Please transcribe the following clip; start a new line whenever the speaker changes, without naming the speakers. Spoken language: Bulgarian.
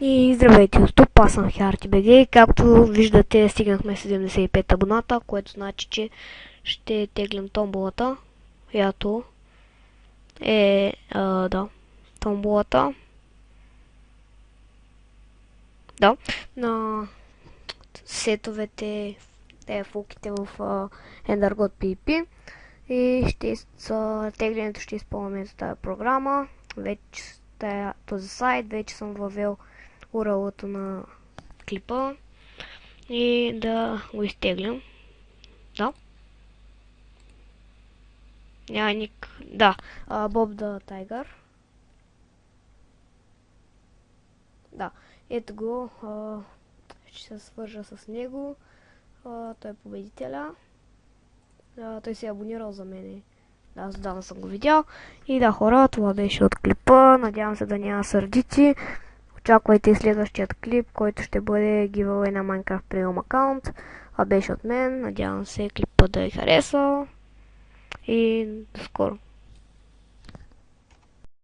И здравейте, от тук аз съм HeartyBG. Както виждате, стигнахме 75 абоната, което значи, че ще теглим томболата, която да, томболата, да, на сетовете, фулките в EnderGod PvP. И теглянето ще използваме за тази програма. Вече този сайт, вече съм въвел URL-то на клипа и да го изтеглям. Да. Да, Bob the Tiger. Да, ето го. Ще се свържа с него. Той е победителя. Той се е абонирал за мене. Да, аз отдавна съм го видял. И да, хора, това беше от клипа. Надявам се да няма сърдици. Очаквайте следващият клип, който ще бъде giveaway на Minecraft Premium аккаунт. Това беше от мен. Надявам се клипа да ви хареса. И до скоро.